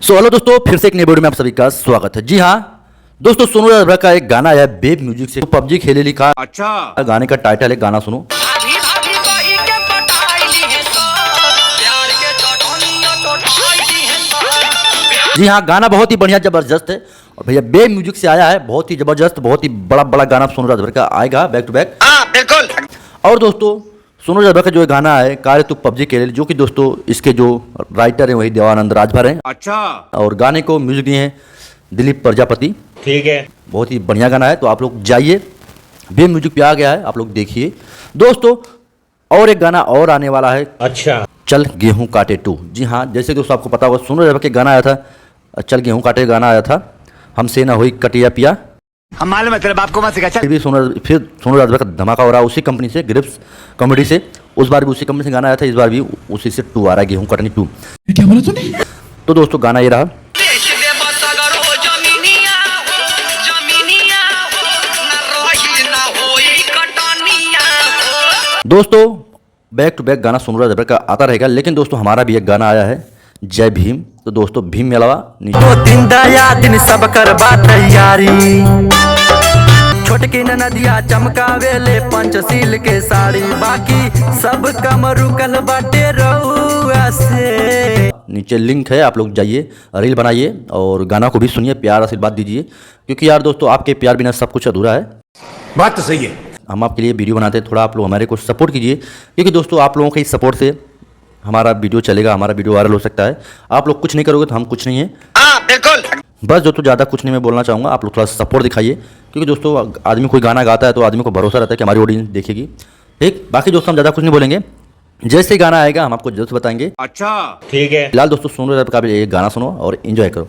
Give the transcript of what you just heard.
Hello दोस्तों, फिर से एक नई वीडियो में आप सभी का स्वागत है। जी हाँ दोस्तों, सोनू निगम का एक गाना है बेब म्यूजिक से, पबजी खेले लिखा। अच्छा, गाने का टाइटल है, गाना सुनो। जी हाँ, गाना बहुत ही बढ़िया जबरदस्त है और भैया बेब म्यूजिक से आया है। बहुत ही जबरदस्त, बहुत ही बड़ा बड़ा गाना सोनू राजभर का आएगा बैक टू बैक। बिल्कुल। और दोस्तों सोनू राजभर का जो गाना है कार्य तू पबजी खेले, जो कि दोस्तों इसके जो राइटर हैं वही देवानंद राजभर हैं। अच्छा। और गाने को म्यूजिक दिए हैं दिलीप प्रजापति। ठीक है, बहुत ही बढ़िया गाना है। तो आप लोग जाइए, बेब म्यूजिक पे आ गया है, आप लोग देखिए दोस्तों। और एक गाना और आने वाला है, अच्छा, चल गेहूं काटे 2। जी हाँ, जैसे दोस्तों आपको पता होगा सोनू राजभर के गाना आया था, चल गेहूं काटे गाना आया था, हमसे ना हुई कटिया पिया। हम मालूम है तेरे बाप को मत सिखा। फिर सोनू राजभर का धमाका हो रहा है उसी कंपनी से, ग्रिप्स कॉमेडी से। उस बार भी उसी कंपनी से गाना आया था, इस बार भी उसी से 2 आ रहा है, गेहूं कटनी 2। क्या बोला तूने? तो दोस्तों गाना ये रहा। दोस्तों बैक टू बैक गाना सोनू राजभर का आता रहेगा, लेकिन दोस्तों हमारा भी एक गाना आया है, जय भीम। तो दोस्तों भीम में अलावा दिन दया दिन सब करवा तैयारी, छोटकी नदिया चमकावेले पंचशील के साड़ी, बाकी सब कम रुकल बाटे रउआ से। नीचे लिंक है, आप लोग जाइए, रील बनाइए और गाना को भी सुनिए, प्यार आशीर्वाद दीजिए, क्योंकि यार दोस्तों आपके प्यार बिना सब कुछ अधूरा है। बात तो सही है। हम आपके लिए वीडियो बनाते हैं, थोड़ा आप लोग हमारे को सपोर्ट कीजिए, क्योंकि दोस्तों आप लोगों के इस सपोर्ट से हमारा वीडियो चलेगा, हमारा वीडियो वायरल हो सकता है। आप लोग कुछ नहीं करोगे तो हम कुछ नहीं है। बिल्कुल। बस दोस्तों ज़्यादा कुछ नहीं मैं बोलना चाहूँगा, आप लोग थोड़ा सपोर्ट दिखाइए, क्योंकि दोस्तों आदमी कोई गाना गाता है तो आदमी को भरोसा रहता है कि हमारी ऑडियंस देखेगी। ठीक, बाकी दोस्तों हम ज़्यादा कुछ नहीं बोलेंगे, जैसे गाना आएगा हम आपको जरूर बताएंगे। अच्छा, ठीक है। फिलहाल दोस्तों सोनू राजभर का भी एक गाना सुनो और एंजॉय करो।